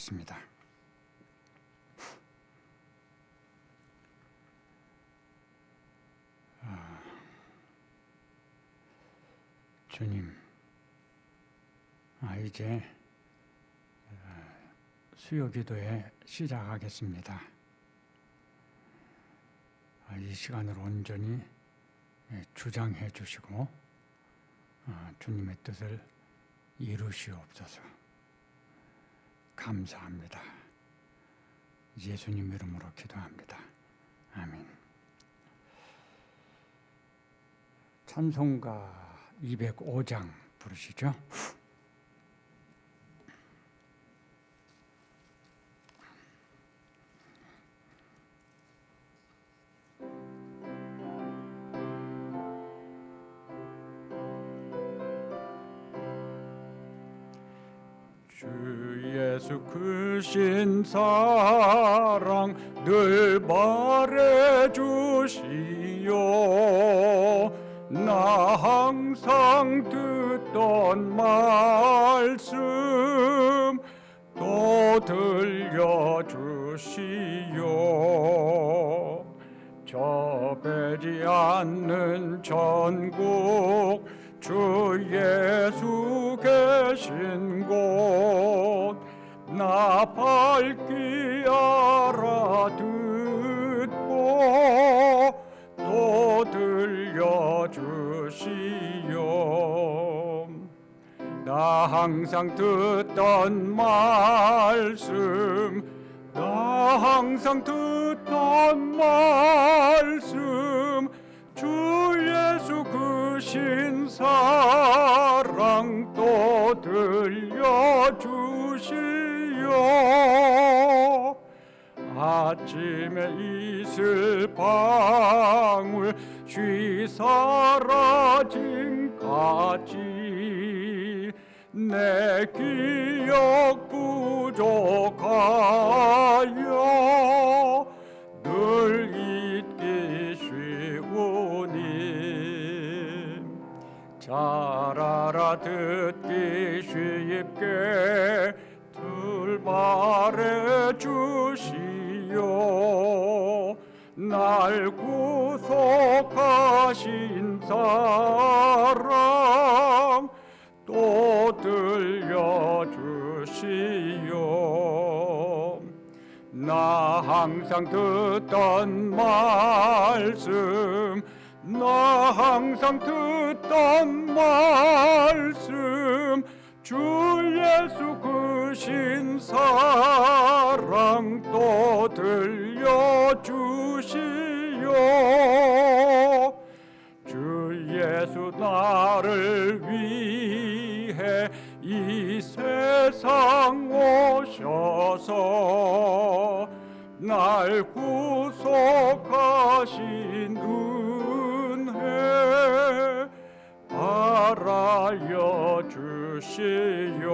기도하겠습니다. 주님, 이제 수요 기도에 시작하겠습니다. 이 시간을 온전히 주장해 주시고 주님의 뜻을 이루시옵소서. 감사합니다. 예수님 이름으로 기도합니다. 아멘. 찬송가 205장 부르시죠? 주 예수 크신 사랑 늘 말해주시오. 나 항상 듣던 말씀 또 들려주시오. 저 빼지 않는 전국 주 예수 계신 곳 나 밝기 알아듣고 또 들려주시오. 나 항상 듣던 말씀 나 항상 듣던 말씀 주 예수 크신 사랑 또 들려주시오. 아침에 이슬 방울 쉬 사라진 가지 내 기억 부족하여 늘 잊기 쉬우니 잘 알아듣기 쉽게 들 말해주시오. 날 구속하신 사랑 또 들려주시오. 나 항상 듣던 말씀 나 항상 듣던 말씀 주 예수 크신 사랑 또 들려주시오. 주 예수 나를 위해 이 세상 오셔서 날 구속하신 은혜 알아여 주시오.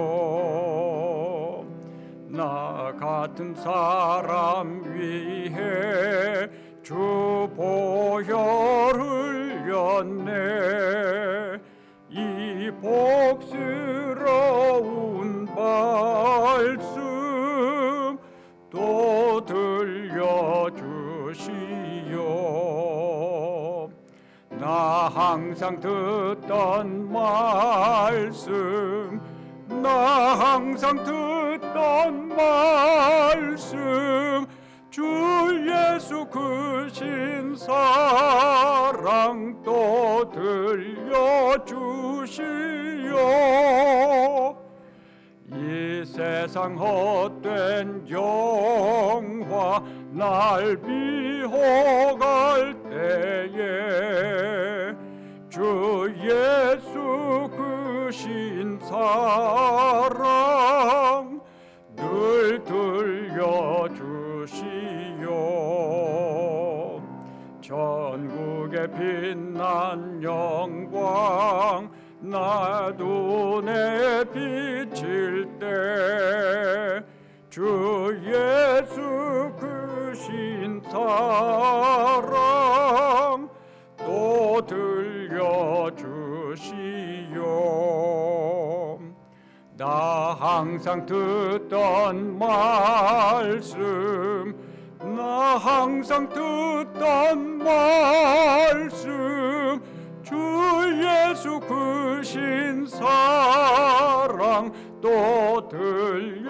나 같은 사람 위해 주 보혈 흘렸네. 이 복스러운 말씀 또 들려주시오. 나 항상 듣던 말씀 나 항상 듣던 말씀 주 예수 크신 사랑 또 들려주시오. 이 세상 헛된 영화 날 비호갈 때에 주 예수 크신 사랑 늘 들려주시오. 전국에 빛난 영광 나 눈에 비칠 때 주 예수 크신 사랑 또 들려주시오. 나 항상 듣던 말씀, 나 항상 듣던 말씀, 주 예수 크신 사랑 또 들려주시오.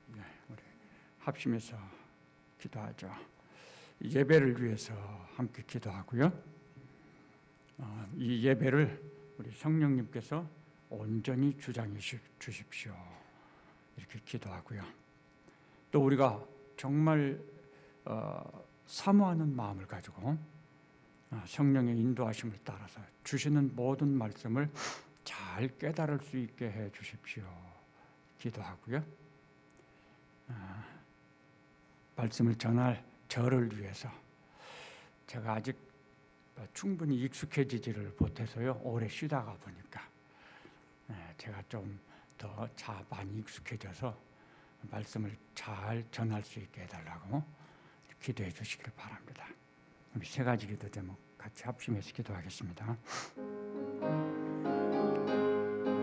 네, 우리 합심해서 기도하죠. 예배를 위해서 함께 기도하고요. 이 예배를 우리 성령님께서 온전히 주장해 주십시오. 이렇게 기도하고요. 또 우리가 정말 사모하는 마음을 가지고 성령의 인도하심을 따라서 주시는 모든 말씀을 잘 깨달을 수 있게 해 주십시오. 기도하고요. 말씀을 전할 저를 위해서 제가 아직 충분히 익숙해지지를 못해서요. 오래 쉬다가 보니까 제가 좀 더 많이 익숙해져서 말씀을 잘 전할 수 있게 해달라고 기도해 주시길 바랍니다. 우리 세 가지 기도 제목 같이 합심해서 기도하겠습니다.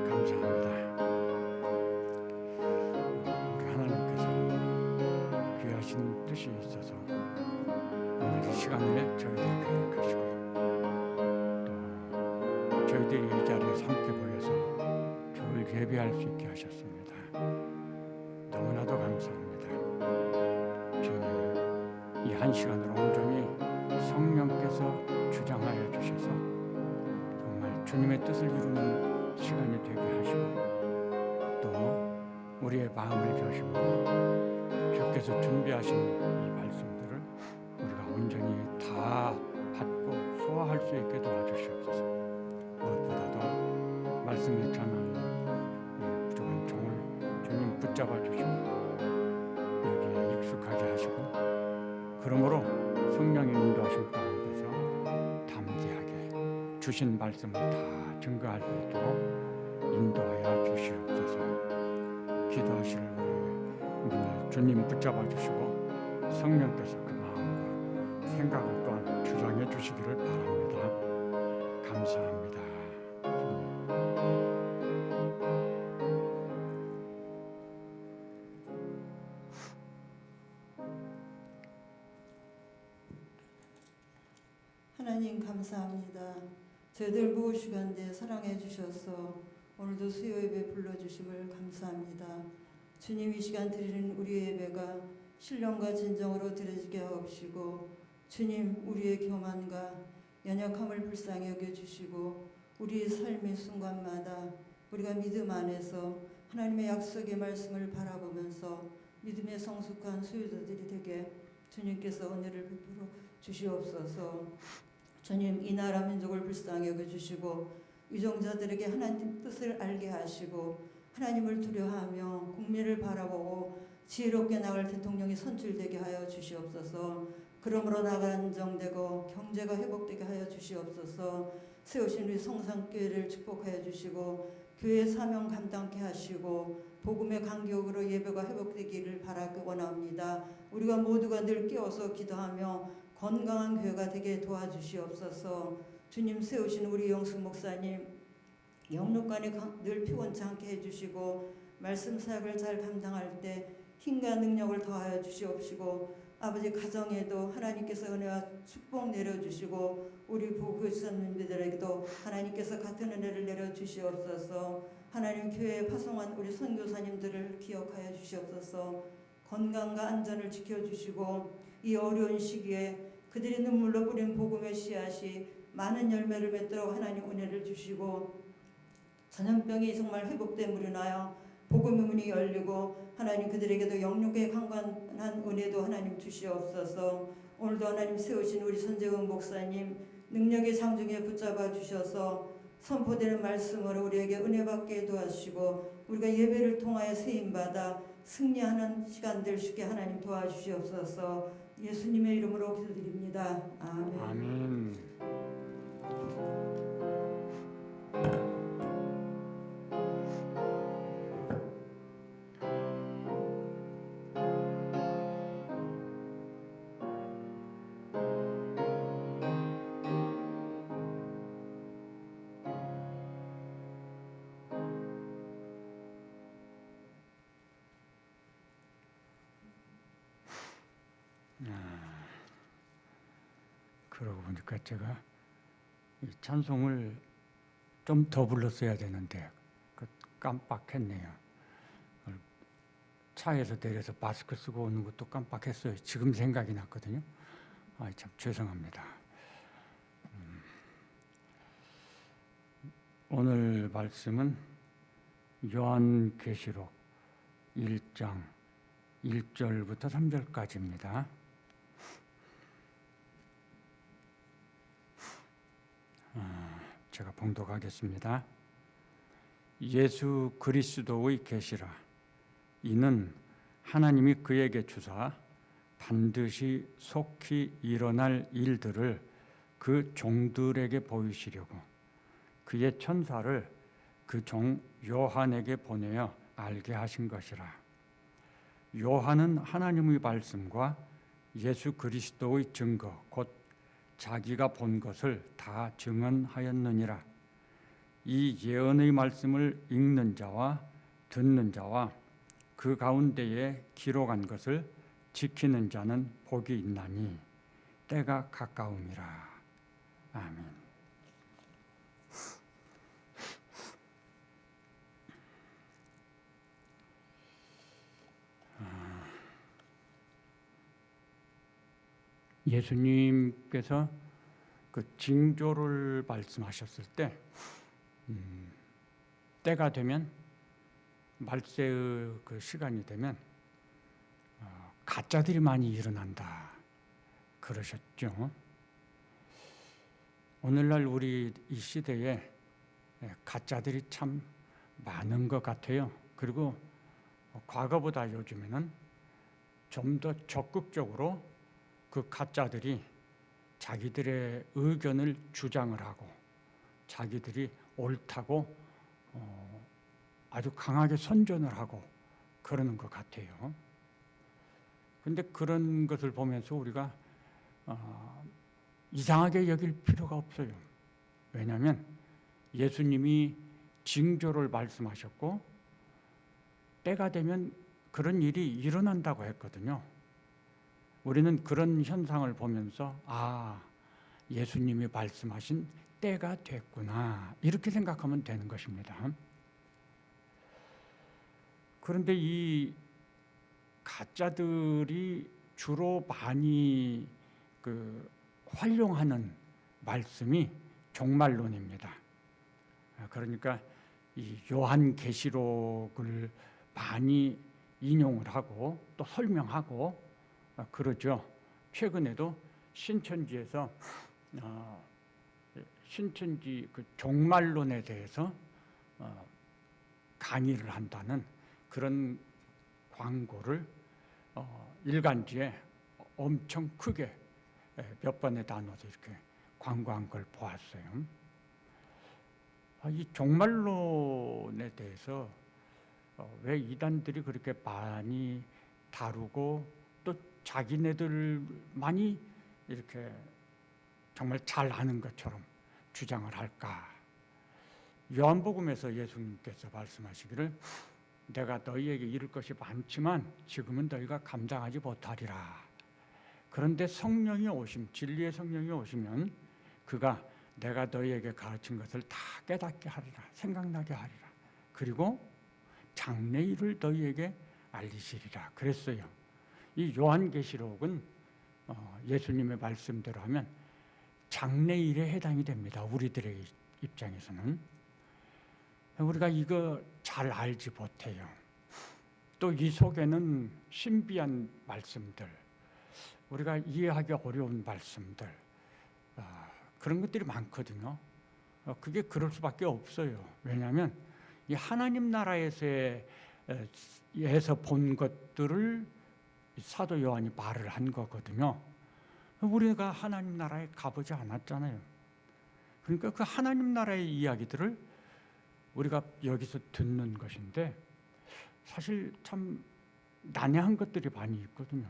감사합니다. 우리 하나님께서 귀하신 뜻이 있어서 오늘 이 시간에 저희들을 계획하시고 또 저희들이 이 자리에서 함께 모여서 주를 예배할 수 있게 하셨습니다. 너무나도 감사합니다. 주님, 이 한 시간을 온전히 성령께서 주장하여 주셔서 정말 주님의 뜻을 이루는 시간이 되게 하시고 또 우리의 마음을 여시고 주께서 준비하신 이 말씀들을 우리가 온전히 다 받고 소화할 수 있게 도와주시옵소서. 무엇보다도 말씀을 전하는 부족한 종을 주님 붙잡아 주시고 여기에 익숙하게 하시고 그러므로 성령의 인도하심 가운데서 담대하게 주신 말씀을 다 증거할 수 있도록 인도하여 주시옵소서. 기도하실 분을 주님 붙잡아 주시고 성령께서 그 마음과 생각을 또한 주장해 주시기를 바랍니다. 감사합니다. 하나님 감사합니다. 저희들 모을 시간대 사랑해 주셔서 오늘도 수요 예배 불러주심을 감사합니다. 주님, 이 시간 드리는 우리의 예배가 신령과 진정으로 드려지게 하옵시고 주님, 우리의 교만과 연약함을 불쌍히 여겨주시고 우리의 삶의 순간마다 우리가 믿음 안에서 하나님의 약속의 말씀을 바라보면서 믿음의 성숙한 수요자들이 되게 주님께서 은혜를 베풀어 주시옵소서. 주님, 이 나라 민족을 불쌍히 여겨주시고 유정자들에게 하나님 뜻을 알게 하시고 하나님을 두려워하며 국민을 바라보고 지혜롭게 나갈 대통령이 선출되게 하여 주시옵소서. 그러므로 나라가 안정되고 경제가 회복되게 하여 주시옵소서. 세우신 우리 성산교회를 축복하여 주시고 교회 사명 감당케 하시고 복음의 간격으로 예배가 회복되기를 바라기 원합니다. 우리가 모두가 늘 깨어서 기도하며 건강한 교회가 되게 도와주시옵소서. 주님, 세우신 우리 영숙 목사님 영육간에 늘 피곤치 않게 해주시고 말씀 사역을 잘 감당할 때 힘과 능력을 더하여 주시옵시고 아버지 가정에도 하나님께서 은혜와 축복 내려주시고 우리 보교사님들에게도 하나님께서 같은 은혜를 내려주시옵소서. 하나님, 교회에 파송한 우리 선교사님들을 기억하여 주시옵소서. 건강과 안전을 지켜주시고 이 어려운 시기에 그들이 눈물로 뿌린 복음의 씨앗이 많은 열매를 맺도록 하나님 은혜를 주시고 전염병이 정말 회복됨으로 인하여 복음의 문이 열리고 하나님 그들에게도 영육에 강건한 은혜도 하나님 주시옵소서. 오늘도 하나님 세우신 우리 손재훈 목사님 능력의 장중에 붙잡아 주셔서 선포되는 말씀으로 우리에게 은혜 받게 도와주시고 우리가 예배를 통하여 세임받아 승리하는 시간들 쉽게 하나님 도와주시옵소서. 예수님의 이름으로 기도드립니다. 아멘. 아멘. 그러고 보니까 제가 이 찬송을 좀 더 불렀어야 되는데 깜빡했네요. 차에서 내려서 마스크 쓰고 오는 것도 깜빡했어요. 지금 생각이 났거든요. 참 죄송합니다. 오늘 말씀은 요한계시록 1장 1절부터 3절까지입니다. 제가 봉독하겠습니다. 예수 그리스도의 계시라. 이는 하나님이 그에게 주사 반드시 속히 일어날 일들을 그 종들에게 보이시려고 그의 천사를 그 종 요한에게 보내어 알게 하신 것이라. 요한은 하나님의 말씀과 예수 그리스도의 증거 곧 자기가 본 것을 다 증언하였느니라. 이 예언의 말씀을 읽는 자와 듣는 자와 그 가운데에 기록한 것을 지키는 자는 복이 있나니 때가 가까움이라. 아멘. 예수님께서 그 징조를 말씀하셨을 때 때가 되면 말세의 그 시간이 되면 가짜들이 많이 일어난다 그러셨죠. 오늘날 우리 이 시대에 가짜들이 참 많은 것 같아요. 그리고 과거보다 요즘에는 좀 더 적극적으로 그 가짜들이 자기들의 의견을 주장을 하고 자기들이 옳다고 아주 강하게 선전을 하고 그러는 것 같아요. 그런데 그런 것을 보면서 우리가 이상하게 여길 필요가 없어요. 왜냐하면 예수님이 징조를 말씀하셨고 때가 되면 그런 일이 일어난다고 했거든요. 우리는 그런 현상을 보면서 예수님이 말씀하신 때가 됐구나 이렇게 생각하면 되는 것입니다. 그런데 이 가짜들이 주로 많이 활용하는 말씀이 종말론입니다. 그러니까 이 요한계시록을 많이 인용을 하고 또 설명하고 그러죠. 최근에도 신천지에서 신천지 그 종말론에 대해서 강의를 한다는 그런 광고를 일간지에 엄청 크게 몇 번에 나눠서 이렇게 광고한 걸 보았어요. 이 종말론에 대해서 왜 이단들이 그렇게 많이 다루고 또 자기네들만이 이렇게 정말 잘 아는 것처럼 주장을 할까? 요한복음에서 예수님께서 말씀하시기를 내가 너희에게 이를 것이 많지만 지금은 너희가 감당하지 못하리라. 그런데 성령이 오심, 진리의 성령이 오시면 그가 내가 너희에게 가르친 것을 다 깨닫게 하리라, 생각나게 하리라. 그리고 장래일을 너희에게 알리시리라 그랬어요. 이 요한계시록은 예수님의 말씀대로 하면 장래일에 해당이 됩니다. 우리들의 입장에서는. 우리가 이거 잘 알지 못해요. 또 이 속에는 신비한 말씀들, 우리가 이해하기 어려운 말씀들, 그런 것들이 많거든요. 그게 그럴 수밖에 없어요. 왜냐하면 이 하나님 나라에서 본 것들을 사도 요한이 말을 한 거거든요. 우리가 하나님 나라에 가보지 않았잖아요. 그러니까 그 하나님 나라의 이야기들을 우리가 여기서 듣는 것인데 사실 참 난해한 것들이 많이 있거든요.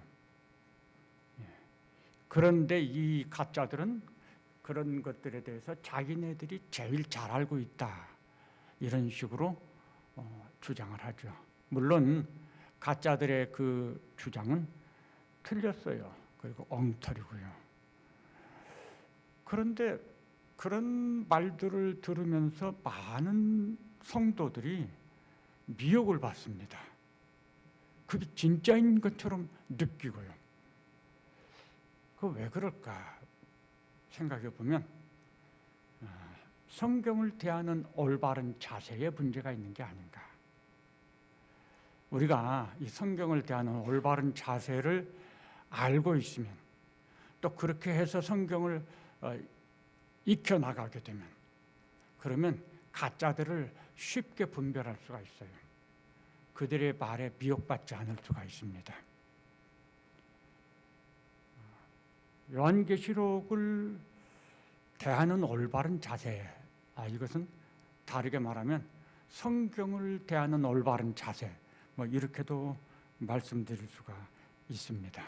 그런데 이 가짜들은 그런 것들에 대해서 자기네들이 제일 잘 알고 있다 이런 식으로 주장을 하죠. 물론 가짜들의 그 주장은 틀렸어요. 그리고 엉터리고요. 그런데 그런 말들을 들으면서 많은 성도들이 미혹을 받습니다. 그게 진짜인 것처럼 느끼고요. 그 왜 그럴까 생각해 보면 성경을 대하는 올바른 자세에 문제가 있는 게 아닌가. 우리가 이 성경을 대하는 올바른 자세를 알고 있으면, 또 그렇게 해서 성경을 익혀나가게 되면, 그러면 가짜들을 쉽게 분별할 수가 있어요. 그들의 말에 미혹받지 않을 수가 있습니다. 요한계시록을 대하는 올바른 자세, 이것은 다르게 말하면 성경을 대하는 올바른 자세, 이렇게도 말씀드릴 수가 있습니다.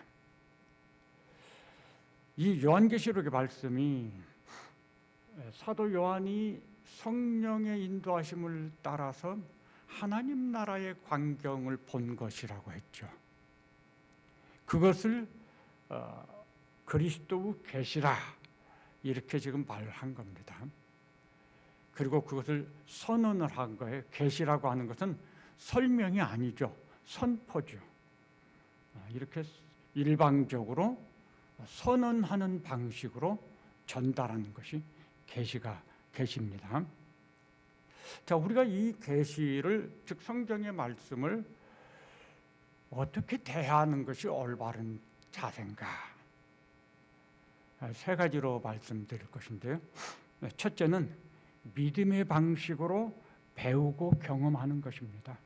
이 요한계시록의 말씀이 사도 요한이 성령의 인도하심을 따라서 하나님 나라의 광경을 본 것이라고 했죠. 그것을 그리스도의 계시라 이렇게 지금 말을 한 겁니다. 그리고 그것을 선언을 한 거예요. 계시라고 하는 것은 설명이 아니죠. 선포죠. 이렇게 일방적으로 선언하는 방식으로 전달하는 것이 계시입니다. 자, 우리가 이 계시를, 즉 성경의 말씀을 어떻게 대하는 것이 올바른 자세인가? 세 가지로 말씀드릴 것인데요. 첫째는 믿음의 방식으로 배우고 경험하는 것입니다.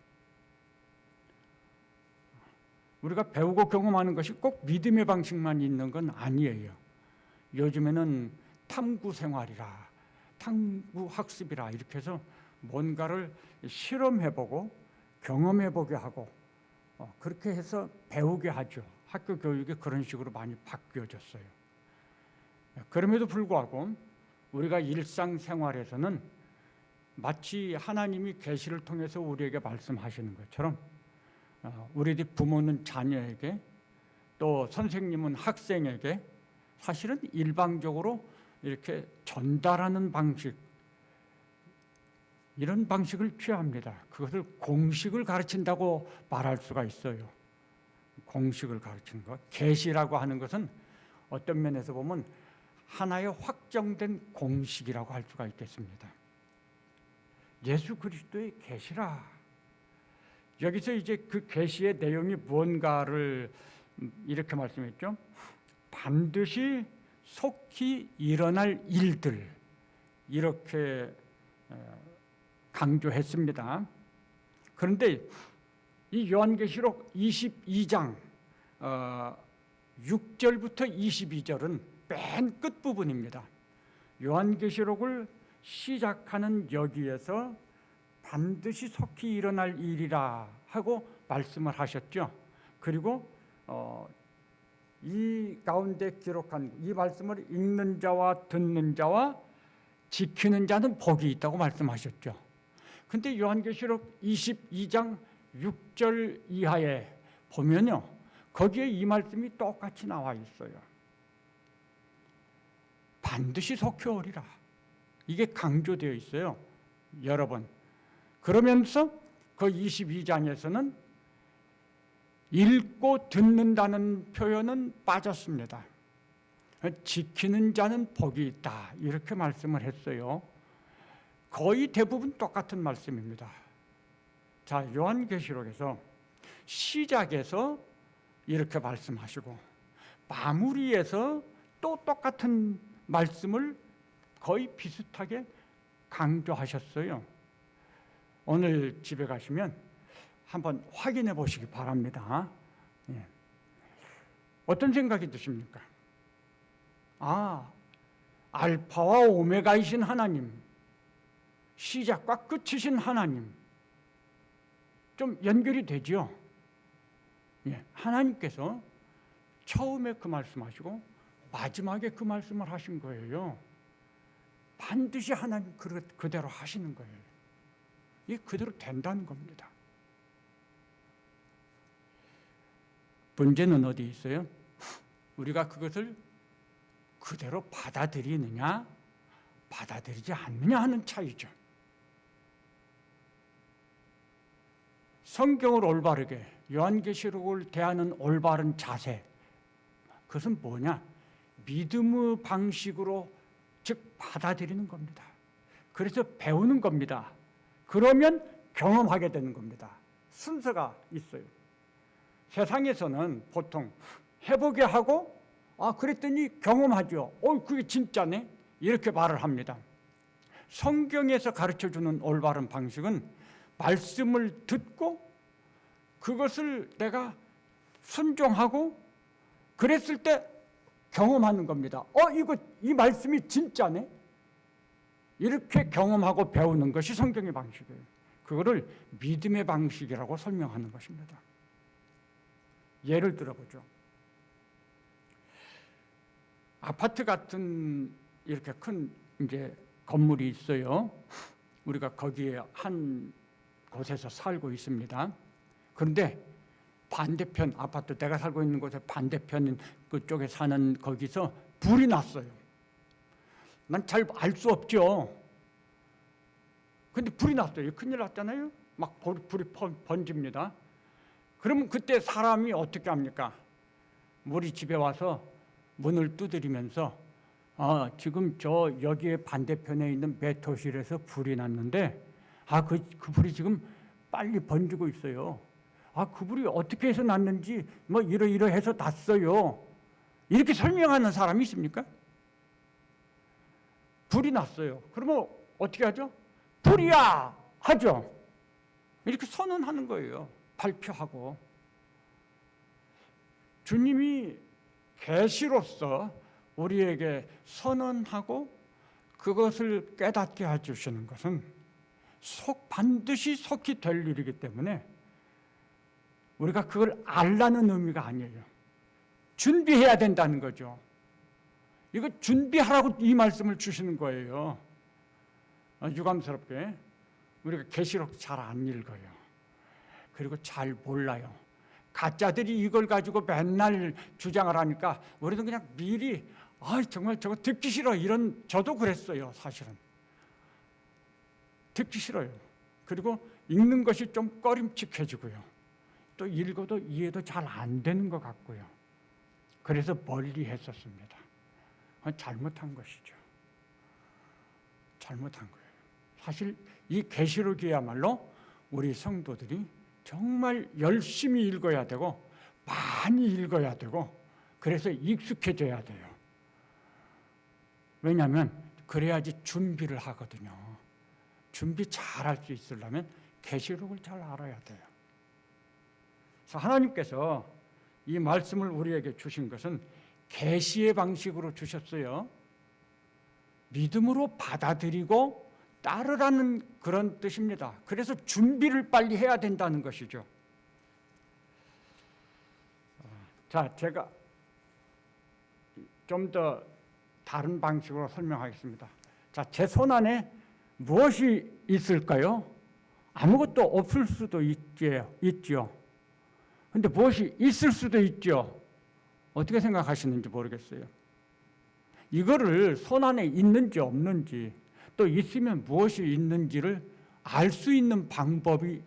우리가 배우고 경험하는 것이 꼭 믿음의 방식만 있는 건 아니에요. 요즘에는 탐구 생활이라, 탐구 학습이라 이렇게 해서 뭔가를 실험해보고 경험해보게 하고 그렇게 해서 배우게 하죠. 학교 교육이 그런 식으로 많이 바뀌어졌어요. 그럼에도 불구하고 우리가 일상생활에서는 마치 하나님이 계시를 통해서 우리에게 말씀하시는 것처럼 우리 부모는 자녀에게, 또 선생님은 학생에게 사실은 일방적으로 이렇게 전달하는 방식, 이런 방식을 취합니다. 그것을 공식을 가르친다고 말할 수가 있어요. 공식을 가르치는 것. 계시라고 하는 것은 어떤 면에서 보면 하나의 확정된 공식이라고 할 수가 있겠습니다. 예수 그리스도의 계시라. 여기서 이제 그 계시의 내용이 무언가를 이렇게 말씀했죠. 반드시 속히 일어날 일들, 이렇게 강조했습니다. 그런데 이 요한계시록 22장 6절부터 22절은 맨 끝부분입니다. 요한계시록을 시작하는 여기에서 반드시 속히 일어날 일이라 하고 말씀을 하셨죠. 그리고 이 가운데 기록한 이 말씀을 읽는 자와 듣는 자와 지키는 자는 복이 있다고 말씀하셨죠. 근데 요한계시록 22장 6절 이하에 보면요, 거기에 이 말씀이 똑같이 나와 있어요. 반드시 속히 오리라. 이게 강조되어 있어요, 여러 번. 그러면서 그 22장에서는 읽고 듣는다는 표현은 빠졌습니다. 지키는 자는 복이 있다, 이렇게 말씀을 했어요. 거의 대부분 똑같은 말씀입니다. 자, 요한계시록에서 시작에서 이렇게 말씀하시고 마무리에서 또 똑같은 말씀을 거의 비슷하게 강조하셨어요. 오늘 집에 가시면 한번 확인해 보시기 바랍니다. 어떤 생각이 드십니까? 알파와 오메가이신 하나님, 시작과 끝이신 하나님, 좀 연결이 되죠? 하나님께서 처음에 그 말씀하시고 마지막에 그 말씀을 하신 거예요. 반드시 하나님 그대로 하시는 거예요. 이게 그대로 된다는 겁니다. 문제는 어디 있어요? 우리가 그것을 그대로 받아들이느냐 받아들이지 않느냐 하는 차이죠. 성경을 올바르게 요한계시록을 대하는 올바른 자세, 그것은 뭐냐? 믿음의 방식으로 즉 받아들이는 겁니다. 그래서 배우는 겁니다. 그러면 경험하게 되는 겁니다. 순서가 있어요. 세상에서는 보통 해보게 하고 그랬더니 경험하죠. 그게 진짜네? 이렇게 말을 합니다. 성경에서 가르쳐주는 올바른 방식은 말씀을 듣고 그것을 내가 순종하고 그랬을 때 경험하는 겁니다. 이 말씀이 진짜네? 이렇게 경험하고 배우는 것이 성경의 방식이에요. 그거를 믿음의 방식이라고 설명하는 것입니다. 예를 들어보죠. 아파트 같은 이렇게 큰 이제 건물이 있어요. 우리가 거기에 한 곳에서 살고 있습니다. 그런데 반대편 아파트, 내가 살고 있는 곳의 반대편 그쪽에 사는 거기서 불이 났어요. 난 잘 알 수 없죠. 근데 불이 났어요. 큰일 났잖아요. 막 불이 번집니다. 그러면 그때 사람이 어떻게 합니까? 우리 집에 와서 문을 두드리면서 지금 여기에 반대편에 있는 매토실에서 불이 났는데 그 불이 지금 빨리 번지고 있어요. 그 불이 어떻게 해서 났는지 이러이러해서 났어요. 이렇게 설명하는 사람이 있습니까? 불이 났어요. 그러면 어떻게 하죠? 불이야! 하죠. 이렇게 선언하는 거예요. 발표하고. 주님이 계시로서 우리에게 선언하고 그것을 깨닫게 해주시는 것은 반드시 속히 될 일이기 때문에 우리가 그걸 알라는 의미가 아니에요. 준비해야 된다는 거죠. 이거 준비하라고 이 말씀을 주시는 거예요. 유감스럽게 우리가 계시록 잘 안 읽어요. 그리고 잘 몰라요. 가짜들이 이걸 가지고 맨날 주장을 하니까 우리는 그냥 미리 정말 저거 듣기 싫어 이런, 저도 그랬어요. 사실은 듣기 싫어요. 그리고 읽는 것이 좀 꺼림칙해지고요. 또 읽어도 이해도 잘 안 되는 것 같고요. 그래서 멀리 했었습니다. 잘못한 것이죠. 잘못한 거예요. 사실 이 계시록이야말로 우리 성도들이 정말 열심히 읽어야 되고 많이 읽어야 되고 그래서 익숙해져야 돼요. 왜냐하면 그래야지 준비를 하거든요. 준비 잘할 수 있으려면 계시록을 잘 알아야 돼요. 그래서 하나님께서 이 말씀을 우리에게 주신 것은 계시의 방식으로 주셨어요. 믿음으로 받아들이고 따르라는 그런 뜻입니다. 그래서 준비를 빨리 해야 된다는 것이죠. 자, 제가 좀 더 다른 방식으로 설명하겠습니다. 자, 제 손 안에 무엇이 있을까요? 아무것도 없을 수도 있죠. 근데 무엇이 있을 수도 있죠. 어떻게 생각하시는지 모르겠어요. 이거를 손 안에 있는지 없는지 또 있으면 무엇이 있는지를 알 수 있는 방법이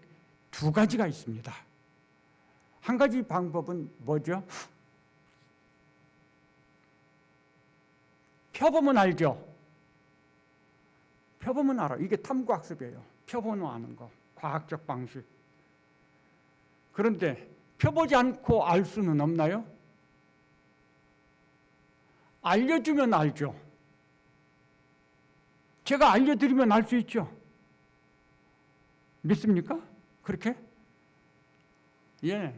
두 가지가 있습니다. 한 가지 방법은 뭐죠? 펴보면 알죠? 펴보면 알아. 이게 탐구학습이에요. 펴보면 아는 거. 과학적 방식. 그런데 펴보지 않고 알 수는 없나요? 알려주면 알죠. 제가 알려드리면 알 수 있죠. 믿습니까? 그렇게? 예.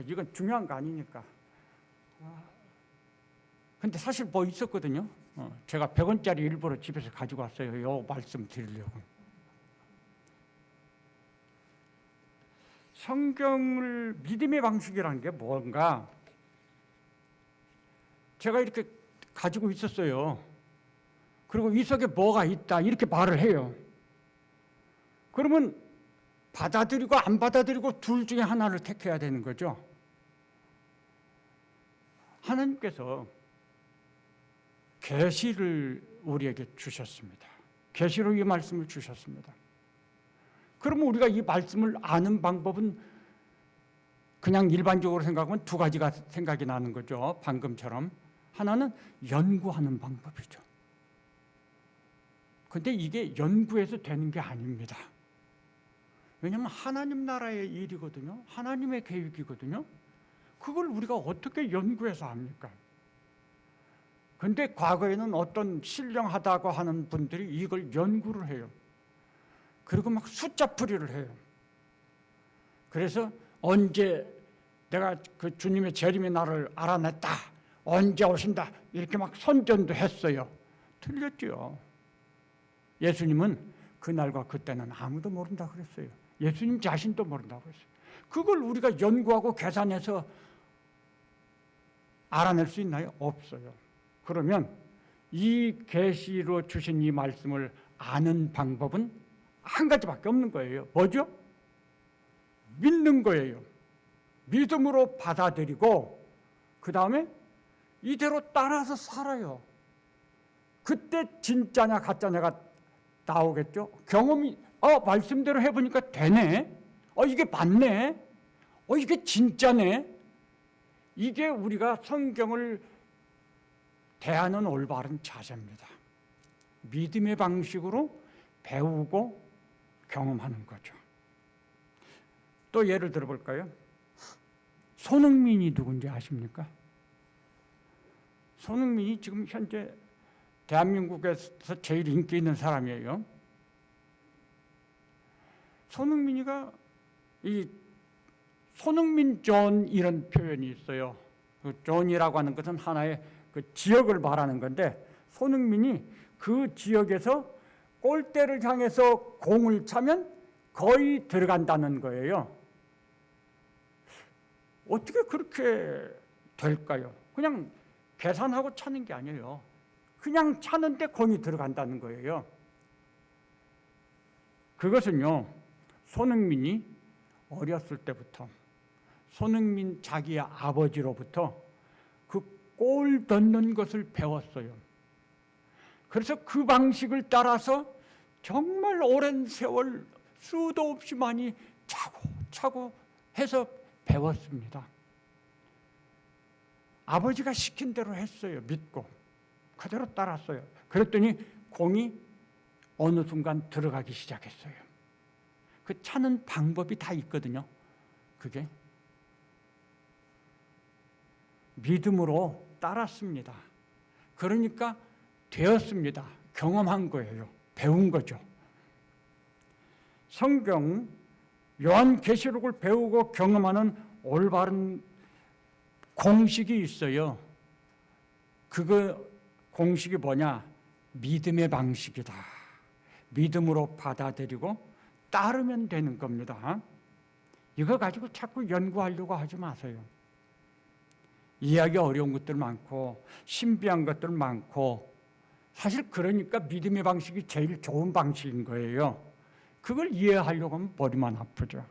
이건 중요한 거 아니니까. 근데 사실 있었거든요. 제가 100원짜리 일부러 집에서 가지고 왔어요. 요 말씀 드리려고. 성경을 믿음의 방식이라는 게 뭔가 제가 이렇게 가지고 있었어요. 그리고 이 속에 뭐가 있다 이렇게 말을 해요. 그러면 받아들이고 안 받아들이고 둘 중에 하나를 택해야 되는 거죠. 하나님께서 계시를 우리에게 주셨습니다. 계시로 이 말씀을 주셨습니다. 그러면 우리가 이 말씀을 아는 방법은 그냥 일반적으로 생각하면 두 가지가 생각이 나는 거죠. 방금처럼. 하나는 연구하는 방법이죠. 근데 이게 연구해서 되는 게 아닙니다. 왜냐하면 하나님 나라의 일이거든요. 하나님의 계획이거든요. 그걸 우리가 어떻게 연구해서 합니까? 근데 과거에는 어떤 신령하다고 하는 분들이 이걸 연구를 해요. 그리고 막 숫자풀이를 해요. 그래서 언제 내가 그 주님의 재림의 날을 알아냈다, 언제 오신다, 이렇게 막 선전도 했어요. 틀렸죠. 예수님은 그날과 그때는 아무도 모른다 그랬어요. 예수님 자신도 모른다고 했어요. 그걸 우리가 연구하고 계산해서 알아낼 수 있나요? 없어요. 그러면 이 계시로 주신 이 말씀을 아는 방법은 한 가지밖에 없는 거예요. 뭐죠? 믿는 거예요. 믿음으로 받아들이고 그 다음에 이대로 따라서 살아요. 그때 진짜냐 가짜냐가 나오겠죠. 경험이 말씀대로 해보니까 되네. 이게 맞네. 이게 진짜네. 이게 우리가 성경을 대하는 올바른 자세입니다. 믿음의 방식으로 배우고 경험하는 거죠. 또 예를 들어볼까요? 손흥민이 누군지 아십니까? 손흥민이 지금 현재 대한민국에서 제일 인기 있는 사람이에요. 손흥민이가 이 손흥민 존 이런 표현이 있어요. 그 존이라고 하는 것은 하나의 그 지역을 말하는 건데 손흥민이 그 지역에서 골대를 향해서 공을 차면 거의 들어간다는 거예요. 어떻게 그렇게 될까요? 그냥 계산하고 차는 게 아니에요. 그냥 차는데 공이 들어간다는 거예요. 그것은요, 손흥민이 어렸을 때부터 손흥민 자기의 아버지로부터 그 골 넣는 것을 배웠어요. 그래서 그 방식을 따라서 정말 오랜 세월 수도 없이 많이 차고 해서 배웠습니다. 아버지가 시킨 대로 했어요. 믿고 그대로 따랐어요. 그랬더니 공이 어느 순간 들어가기 시작했어요. 그 차는 방법이 다 있거든요. 그게 믿음으로 따랐습니다. 그러니까 되었습니다. 경험한 거예요. 배운 거죠. 성경 요한계시록을 배우고 경험하는 올바른 공식이 있어요. 그거 공식이 뭐냐? 믿음의 방식이다. 믿음으로 받아들이고 따르면 되는 겁니다. 이거 가지고 자꾸 연구하려고 하지 마세요. 이해하기 어려운 것들 많고 신비한 것들 많고 사실 그러니까 믿음의 방식이 제일 좋은 방식인 거예요. 그걸 이해하려고 하면 머리만 아프죠.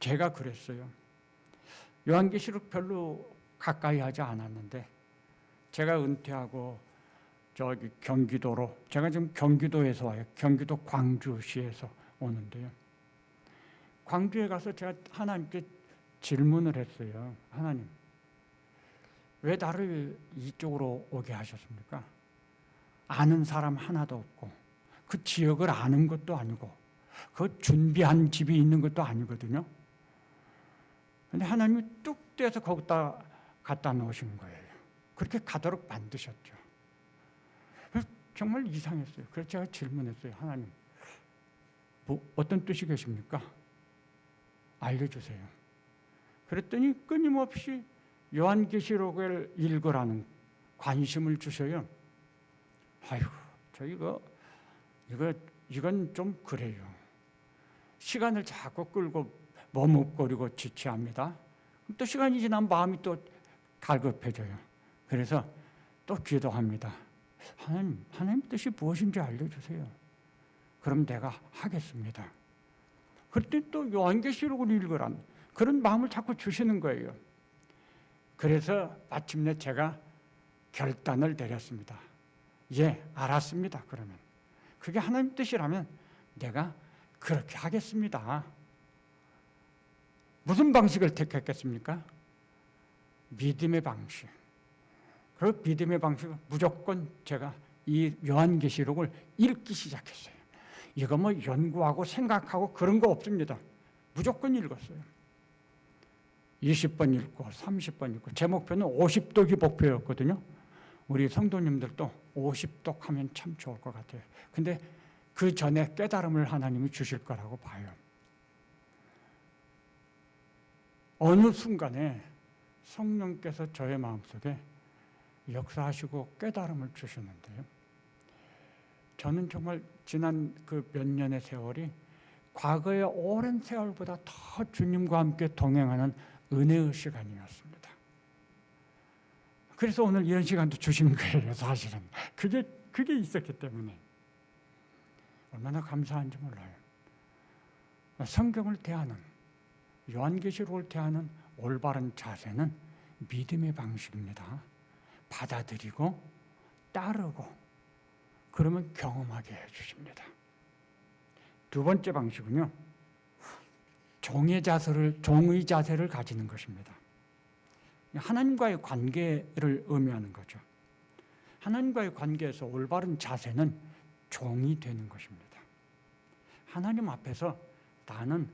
제가 그랬어요. 요한계시록 별로 가까이 하지 않았는데 제가 은퇴하고 저기 경기도로, 제가 지금 경기도에서 와요. 경기도 광주시에서 오는데요. 광주에 가서 제가 하나님께 질문을 했어요. 하나님, 왜 나를 이쪽으로 오게 하셨습니까? 아는 사람 하나도 없고 그 지역을 아는 것도 아니고 그 준비한 집이 있는 것도 아니거든요. 근데 하나님이 뚝 떼서 거기다 갖다 놓으신 거예요. 그렇게 가도록 만드셨죠. 그래서 정말 이상했어요. 그래서 제가 질문했어요. 하나님, 어떤 뜻이 계십니까? 알려주세요. 그랬더니 끊임없이 요한계시록을 읽으라는 관심을 주셔요. 아이고, 저 이건 좀 그래요. 시간을 자꾸 끌고 머뭇거리고 지체합니다. 또 시간이 지나면 마음이 또 갈급해져요. 그래서 또 기도합니다. 하나님 뜻이 무엇인지 알려주세요. 그럼 내가 하겠습니다. 그때 또 요한계시록을 읽으란 그런 마음을 자꾸 주시는 거예요. 그래서 마침내 제가 결단을 내렸습니다. 예, 알았습니다. 그러면 그게 하나님 뜻이라면 내가 그렇게 하겠습니다. 무슨 방식을 택했겠습니까? 믿음의 방식. 그 믿음의 방식은 무조건 제가 이 요한계시록을 읽기 시작했어요. 이거 뭐 연구하고 생각하고 그런 거 없습니다. 무조건 읽었어요. 20번 읽고 30번 읽고 제 목표는 50독이 목표였거든요. 우리 성도님들도 50독 하면 참 좋을 것 같아요. 근데 그 전에 깨달음을 하나님이 주실 거라고 봐요. 어느 순간에 성령께서 저의 마음속에 역사하시고 깨달음을 주시는데요. 저는 정말 지난 그 몇 년의 세월이 과거의 오랜 세월보다 더 주님과 함께 동행하는 은혜의 시간이었습니다. 그래서 오늘 이런 시간도 주신 거예요, 사실은. 그게 있었기 때문에. 얼마나 감사한지 몰라요. 성경을 대하는, 요한계시록을 대하는 올바른 자세는 믿음의 방식입니다. 받아들이고 따르고 그러면 경험하게 해주십니다. 두 번째 방식은요, 종의 자세를 가지는 것입니다. 하나님과의 관계를 의미하는 거죠. 하나님과의 관계에서 올바른 자세는 종이 되는 것입니다. 하나님 앞에서 나는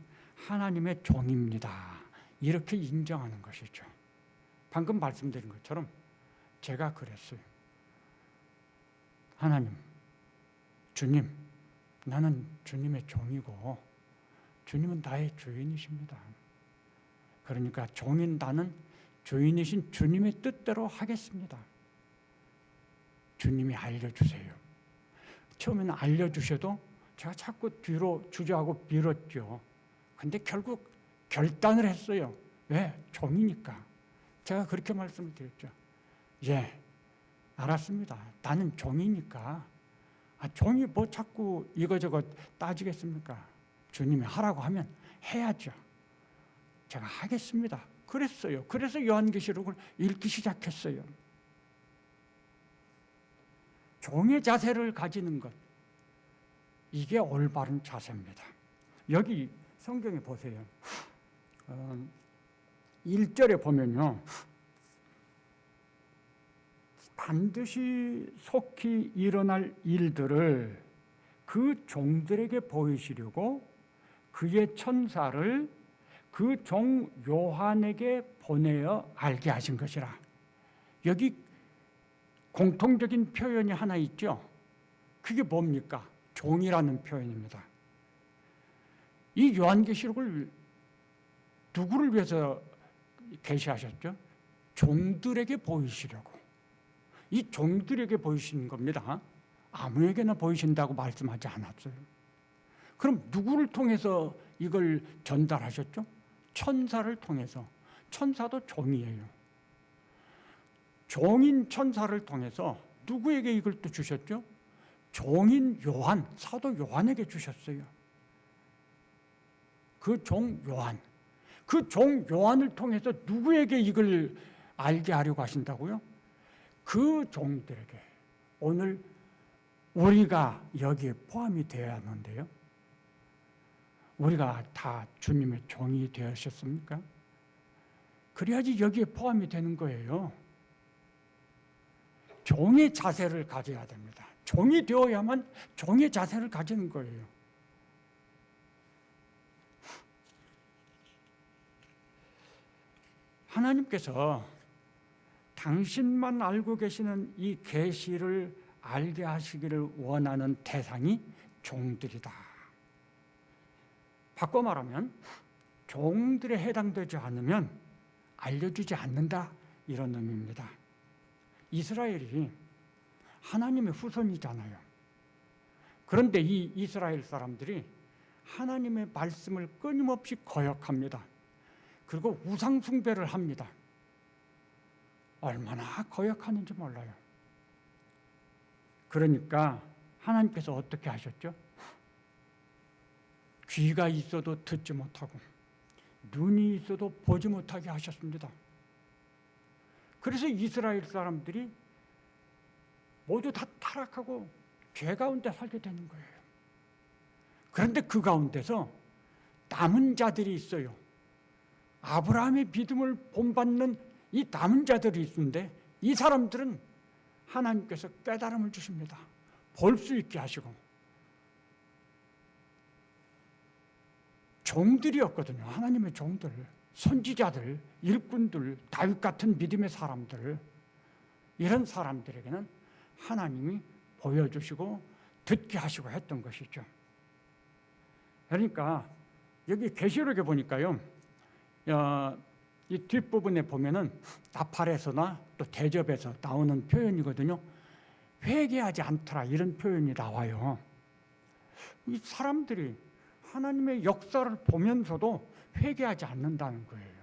하나님의 종입니다. 이렇게 인정하는 것이죠. 방금 말씀드린 것처럼 제가 그랬어요. 하나님, 주님, 나는 주님의 종이고 주님은 나의 주인이십니다. 그러니까 종인 나는 주인이신 주님의 뜻대로 하겠습니다. 주님이 알려주세요. 처음에는 알려주셔도 제가 자꾸 뒤로 주저하고 미뤘죠. 근데 결국 결단을 했어요. 왜? 종이니까. 제가 그렇게 말씀을 드렸죠. 예, 알았습니다. 나는 종이니까. 종이 뭐 자꾸 이거저거 따지겠습니까? 주님이 하라고 하면 해야죠. 제가 하겠습니다. 그랬어요. 그래서 요한계시록을 읽기 시작했어요. 종의 자세를 가지는 것, 이게 올바른 자세입니다. 여기 성경에 보세요. 1절에 보면요, 반드시 속히 일어날 일들을 그 종들에게 보이시려고 그의 천사를 그 종 요한에게 보내어 알게 하신 것이라. 여기 공통적인 표현이 하나 있죠. 그게 뭡니까? 종이라는 표현입니다. 이 요한계시록을 누구를 위해서 계시하셨죠? 종들에게 보이시려고. 이 종들에게 보이시는 겁니다. 아무에게나 보이신다고 말씀하지 않았어요. 그럼 누구를 통해서 이걸 전달하셨죠? 천사를 통해서. 천사도 종이에요. 종인 천사를 통해서 누구에게 이걸 또 주셨죠? 종인 요한, 사도 요한에게 주셨어요. 그 종 요한. 그 종 요한을 통해서 누구에게 이걸 알게 하려고 하신다고요? 그 종들에게. 오늘 우리가 여기에 포함이 되어야 하는데요. 우리가 다 주님의 종이 되었셨습니까? 그래야지 여기에 포함이 되는 거예요. 종의 자세를 가져야 됩니다. 종이 되어야만 종의 자세를 가지는 거예요. 하나님께서 당신만 알고 계시는 이 계시를 알게 하시기를 원하는 대상이 종들이다. 바꿔 말하면 종들에 해당되지 않으면 알려주지 않는다, 이런 의미입니다. 이스라엘이 하나님의 후손이잖아요. 그런데 이 이스라엘 사람들이 하나님의 말씀을 끊임없이 거역합니다. 그리고 우상 숭배를 합니다. 얼마나 거역하는지 몰라요. 그러니까 하나님께서 어떻게 하셨죠? 귀가 있어도 듣지 못하고 눈이 있어도 보지 못하게 하셨습니다. 그래서 이스라엘 사람들이 모두 다 타락하고 죄 가운데 살게 되는 거예요. 그런데 그 가운데서 남은 자들이 있어요. 아브라함의 믿음을 본받는 이 남은 자들이 있는데 이 사람들은 하나님께서 깨달음을 주십니다. 볼 수 있게 하시고 종들이었거든요. 하나님의 종들, 선지자들, 일꾼들, 다윗 같은 믿음의 사람들, 이런 사람들에게는 하나님이 보여주시고 듣게 하시고 했던 것이죠. 그러니까 여기 계시록에 보니까요, 이 뒷부분에 보면은 나팔에서나 또 대접에서 나오는 표현이거든요. 회개하지 않더라, 이런 표현이 나와요. 이 사람들이 하나님의 역사를 보면서도 회개하지 않는다는 거예요.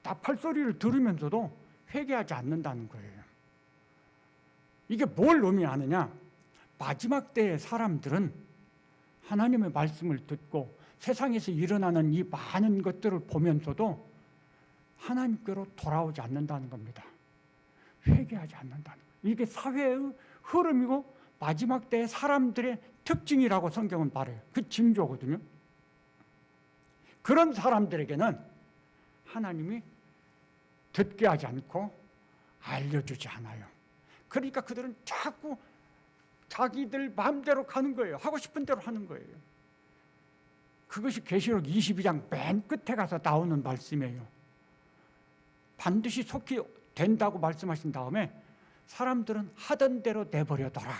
나팔 소리를 들으면서도 회개하지 않는다는 거예요. 이게 뭘 의미하느냐? 마지막 때의 사람들은 하나님의 말씀을 듣고 세상에서 일어나는 이 많은 것들을 보면서도 하나님께로 돌아오지 않는다는 겁니다. 회개하지 않는다는 거예요. 이게 사회의 흐름이고 마지막 때의 사람들의 특징이라고 성경은 말해요. 그 징조거든요. 그런 사람들에게는 하나님이 듣게 하지 않고 알려주지 않아요. 그러니까 그들은 자꾸 자기들 마음대로 가는 거예요. 하고 싶은 대로 하는 거예요. 그것이 계시록 22장 맨 끝에 가서 나오는 말씀이에요. 반드시 속히 된다고 말씀하신 다음에 사람들은 하던 대로 내버려둬라.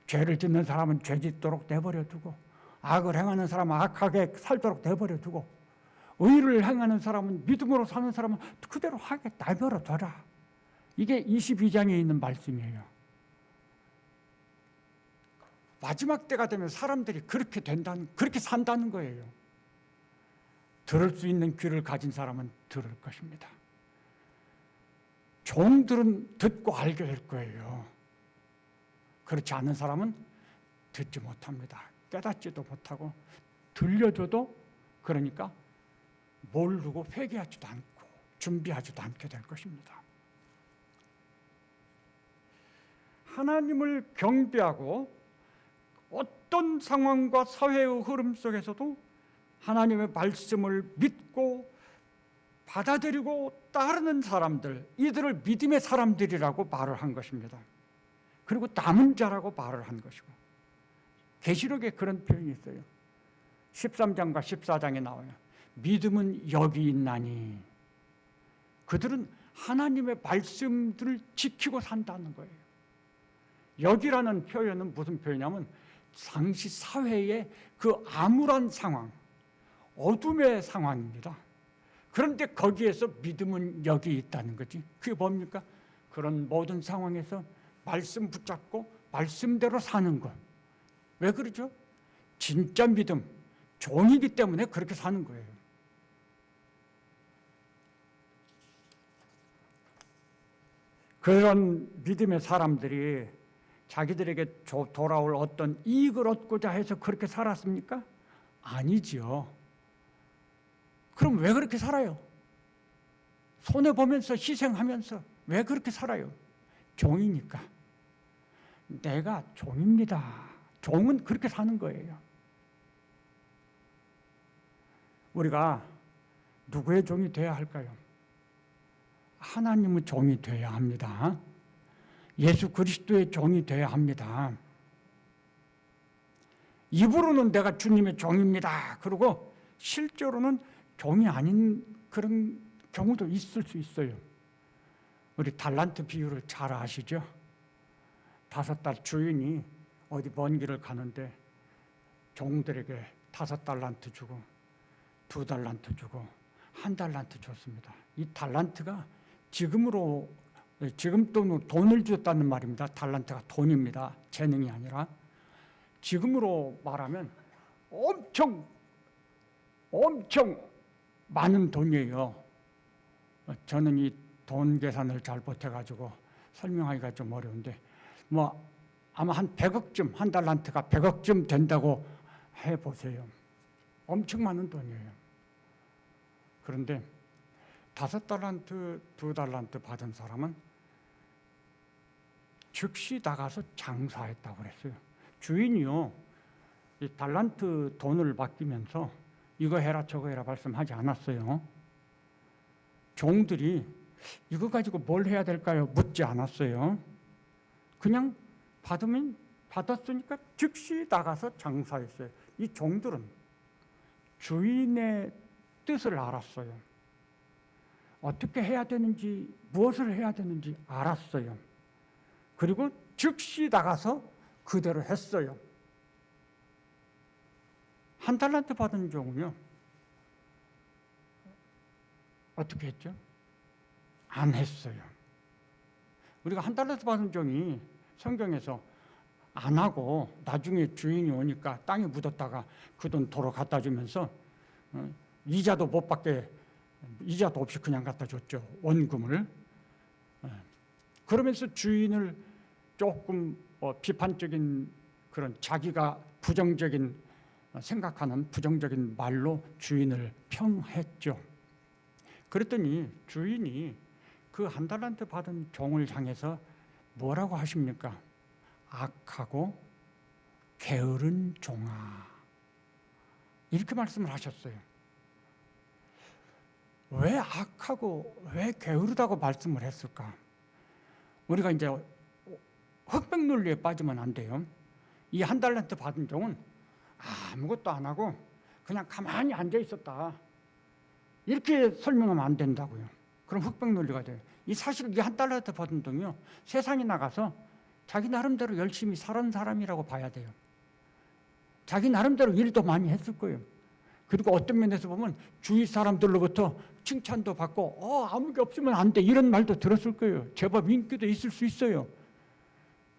죄를 짓는 사람은 죄 짓도록 내버려두고, 악을 행하는 사람은 악하게 살도록 내버려두고, 의를 행하는 사람은, 믿음으로 사는 사람은 그대로 하게 내버려둬라. 이게 22장에 있는 말씀이에요. 마지막 때가 되면 사람들이 그렇게 된다는, 그렇게 산다는 거예요. 들을 수 있는 귀를 가진 사람은 들을 것입니다. 종들은 듣고 알게 될 거예요. 그렇지 않은 사람은 듣지 못합니다. 깨닫지도 못하고, 들려줘도 그러니까 모르고 회개하지도 않고 준비하지도 않게 될 것입니다. 하나님을 경배하고 어떤 상황과 사회의 흐름 속에서도 하나님의 말씀을 믿고 받아들이고 따르는 사람들, 이들을 믿음의 사람들이라고 말을 한 것입니다. 그리고 남은 자라고 말을 한 것이고, 계시록에 그런 표현이 있어요. 13장과 14장에 나와요. 믿음은 여기 있나니. 그들은 하나님의 말씀들을 지키고 산다는 거예요. 여기라는 표현은 무슨 표현이냐면 당시 사회의 그 암울한 상황, 어둠의 상황입니다. 그런데 거기에서 믿음은 여기 있다는 거지. 그게 뭡니까? 그런 모든 상황에서 말씀 붙잡고 말씀대로 사는 것. 왜 그러죠? 진짜 믿음, 종이기 때문에 그렇게 사는 거예요. 그런 믿음의 사람들이 자기들에게 돌아올 어떤 이익을 얻고자 해서 그렇게 살았습니까? 아니지요. 그럼 왜 그렇게 살아요? 손해보면서 희생하면서 왜 그렇게 살아요? 종이니까. 내가 종입니다. 종은 그렇게 사는 거예요. 우리가 누구의 종이 되어야 할까요? 하나님의 종이 되어야 합니다. 예수 그리스도의 종이 되어야 합니다. 입으로는 내가 주님의 종입니다. 그리고 실제로는 종이 아닌 그런 경우도 있을 수 있어요. 우리 달란트 비유를 잘 아시죠? 5달 주인이 어디 먼 길을 가는데 종들에게 5달란트 주고 2달란트 주고 1달란트 줬습니다. 이 달란트가 지금 돈을 줬다는 말입니다. 달란트가 돈입니다. 재능이 아니라. 지금으로 말하면 엄청 많은 돈이에요. 저는 이 돈 계산을 잘 못해가지고 설명하기가 좀 어려운데, 아마 한 100억쯤, 1달란트가 100억쯤 된다고 해보세요. 엄청 많은 돈이에요. 그런데 5달란트, 2달란트 받은 사람은 즉시 나가서 장사했다고 그랬어요. 주인이요, 이 달란트 돈을 맡기면서 이거 해라 저거 해라 말씀하지 않았어요. 종들이 이거 가지고 뭘 해야 될까요? 묻지 않았어요. 그냥 받았으니까 즉시 나가서 장사했어요. 이 종들은 주인의 뜻을 알았어요. 어떻게 해야 되는지, 무엇을 해야 되는지 알았어요. 그리고 즉시 나가서 그대로 했어요. 1달란트 받은 종은요, 어떻게 했죠? 안 했어요. 우리가 1달란트 받은 종이 성경에서 안 하고 나중에 주인이 오니까 땅에 묻었다가 그 돈 도로 갖다 주면서 이자도 못 받게, 이자도 없이 그냥 갖다 줬죠. 원금을. 그러면서 주인을 조금 비판적인 그런 자기가 부정적인 생각하는 부정적인 말로 주인을 평했죠. 그랬더니 주인이 그 1달란트 받은 종을 향해서 뭐라고 하십니까? 악하고 게으른 종아, 이렇게 말씀을 하셨어요. 왜 악하고 왜 게으르다고 말씀을 했을까? 우리가 이제 흑백 논리에 빠지면 안 돼요. 이 1달란트 받은 종은 아무것도 안 하고 그냥 가만히 앉아 있었다, 이렇게 설명하면 안 된다고요. 그럼 흑백 논리가 돼요. 이 사실 이 1달란트 받은 종이요, 세상에 나가서 자기 나름대로 열심히 살은 사람이라고 봐야 돼요. 자기 나름대로 일도 많이 했을 거예요. 그리고 어떤 면에서 보면 주위 사람들로부터 칭찬도 받고 아무 게 없으면 안 돼 이런 말도 들었을 거예요. 제법 인기도 있을 수 있어요.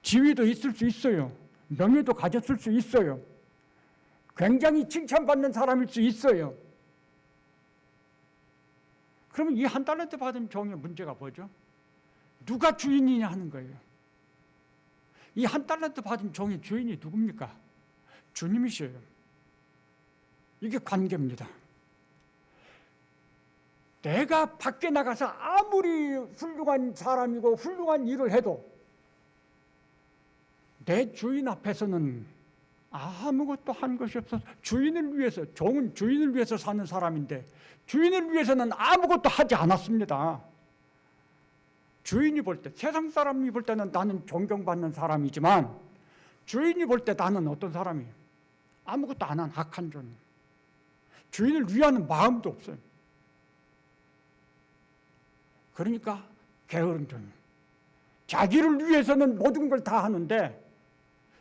지위도 있을 수 있어요. 명예도 가졌을 수 있어요. 굉장히 칭찬받는 사람일 수 있어요. 그러면 이 1달란트 받은 종의 문제가 뭐죠? 누가 주인이냐 하는 거예요. 이 1달란트 받은 종의 주인이 누굽니까? 주님이셔요. 이게 관계입니다. 내가 밖에 나가서 아무리 훌륭한 사람이고 훌륭한 일을 해도 내 주인 앞에서는 아무것도 한 것이 없어서, 주인을 위해서, 종은 주인을 위해서 사는 사람인데 주인을 위해서는 아무것도 하지 않았습니다. 주인이 볼 때, 세상 사람이 볼 때는 나는 존경받는 사람이지만 주인이 볼 때 나는 어떤 사람이에요? 아무것도 안 한 악한 종. 주인을 위하는 마음도 없어요. 그러니까 게으른 종이에요. 자기를 위해서는 모든 걸 다 하는데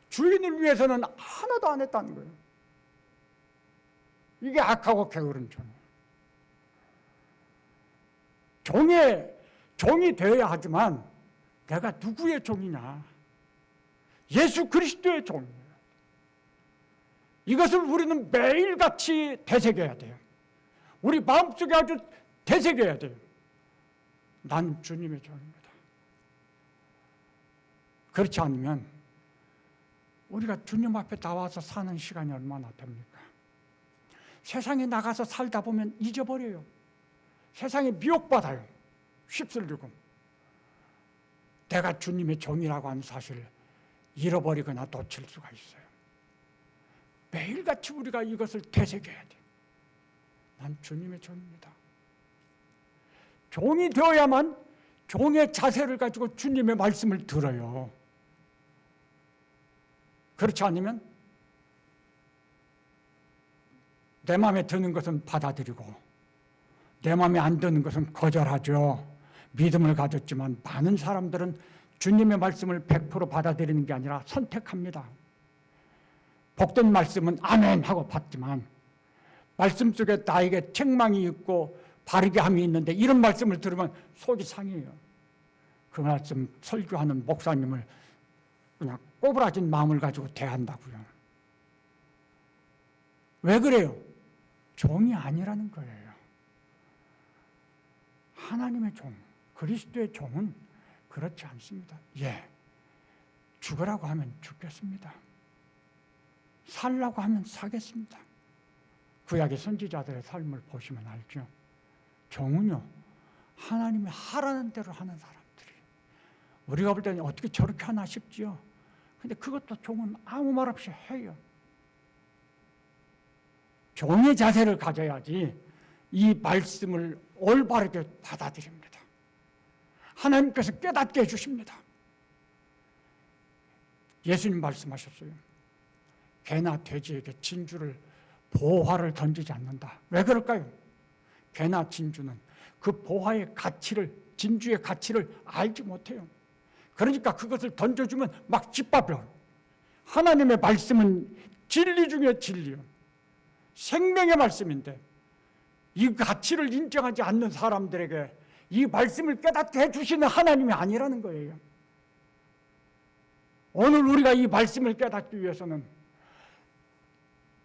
주인을 위해서는 하나도 안 했다는 거예요. 이게 악하고 게으른 종이에요. 종이 되어야 하지만 내가 누구의 종이냐? 예수 그리스도의 종이에요. 이것을 우리는 매일같이 되새겨야 돼요. 우리 마음속에 아주 되새겨야 돼요. 난 주님의 종입니다. 그렇지 않으면 우리가 주님 앞에 나와서 사는 시간이 얼마나 됩니까? 세상에 나가서 살다 보면 잊어버려요. 세상에 미혹받아요. 휩쓸리고. 내가 주님의 종이라고 하는 사실을 잃어버리거나 놓칠 수가 있어요. 매일같이 우리가 이것을 되새겨야 돼요. 난 주님의 종입니다. 종이 되어야만 종의 자세를 가지고 주님의 말씀을 들어요. 그렇지 않으면 내 마음에 드는 것은 받아들이고 내 마음에 안 드는 것은 거절하죠. 믿음을 가졌지만 많은 사람들은 주님의 말씀을 100% 받아들이는 게 아니라 선택합니다. 복된 말씀은 아멘 하고 받지만 말씀 속에 나에게 책망이 있고 바르게 함이 있는데 이런 말씀을 들으면 속이 상해요. 그 말씀 설교하는 목사님을 그냥 꼬부라진 마음을 가지고 대한다고요. 왜 그래요? 종이 아니라는 거예요. 하나님의 종, 그리스도의 종은 그렇지 않습니다. 예, 죽으라고 하면 죽겠습니다. 살라고 하면 사겠습니다. 구약의 선지자들의 삶을 보시면 알죠. 종은요, 하나님이 하라는 대로 하는 사람들이. 우리가 볼 때는 어떻게 저렇게 하나 싶지요. 근데 그것도 종은 아무 말 없이 해요. 종의 자세를 가져야지 이 말씀을 올바르게 받아들입니다. 하나님께서 깨닫게 해주십니다. 예수님 말씀하셨어요. 개나 돼지에게 진주를 보화를 던지지 않는다. 왜 그럴까요? 개나 진주는 그 보화의 가치를, 진주의 가치를 알지 못해요. 그러니까 그것을 던져주면 막 짓밟혀. 하나님의 말씀은 진리 중에 진리요. 생명의 말씀인데 이 가치를 인정하지 않는 사람들에게 이 말씀을 깨닫게 해주시는 하나님이 아니라는 거예요. 오늘 우리가 이 말씀을 깨닫기 위해서는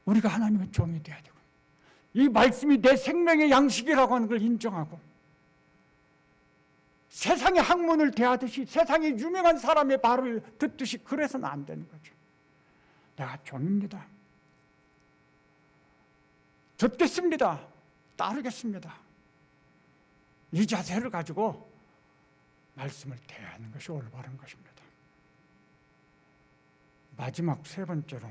우리가 하나님의 종이 되어야 되고, 이 말씀이 내 생명의 양식이라고 하는 걸 인정하고, 세상의 학문을 대하듯이 세상의 유명한 사람의 말을 듣듯이 그래서는 안 되는 거죠. 내가 종입니다. 듣겠습니다. 따르겠습니다. 이 자세를 가지고 말씀을 대하는 것이 올바른 것입니다. 마지막 세 번째로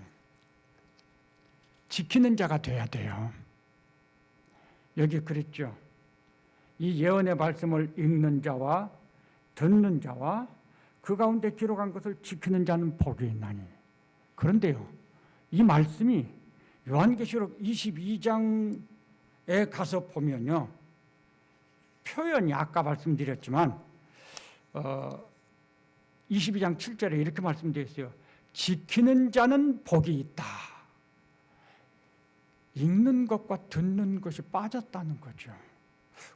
지키는 자가 돼야 돼요. 여기 그랬죠. 이 예언의 말씀을 읽는 자와 듣는 자와 그 가운데 기록한 것을 지키는 자는 복이 있나니. 그런데요, 이 말씀이 요한계시록 22장에 가서 보면요, 표현이 아까 말씀드렸지만 22장 7절에 이렇게 말씀되어 있어요. 지키는 자는 복이 있다. 읽는 것과 듣는 것이 빠졌다는 거죠.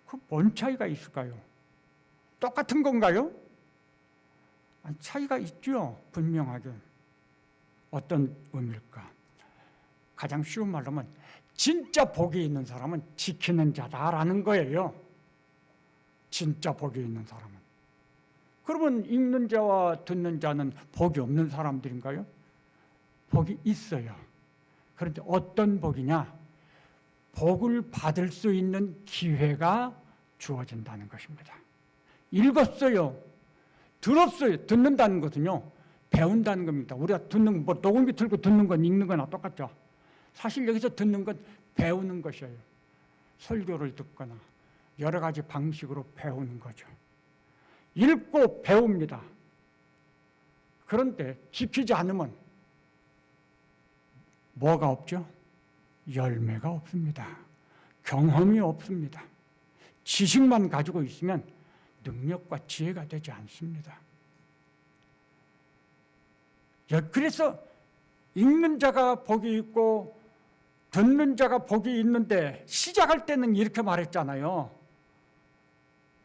그 뭔 차이가 있을까요? 똑같은 건가요? 아니, 차이가 있죠. 분명하게. 어떤 의미일까? 가장 쉬운 말로 하면 진짜 복이 있는 사람은 지키는 자다라는 거예요. 진짜 복이 있는 사람은. 그러면 읽는 자와 듣는 자는 복이 없는 사람들인가요? 복이 있어요. 그런데 어떤 복이냐? 복을 받을 수 있는 기회가 주어진다는 것입니다. 읽었어요. 들었어요. 듣는다는 것은요, 배운다는 겁니다. 우리가 듣는, 뭐 녹음기 틀고 듣는 건 읽는 거나 똑같죠. 사실 여기서 듣는 건 배우는 것이에요. 설교를 듣거나 여러 가지 방식으로 배우는 거죠. 읽고 배웁니다. 그런데 지키지 않으면 뭐가 없죠? 열매가 없습니다. 경험이 없습니다. 지식만 가지고 있으면 능력과 지혜가 되지 않습니다. 그래서 읽는 자가 복이 있고 듣는 자가 복이 있는데 시작할 때는 이렇게 말했잖아요.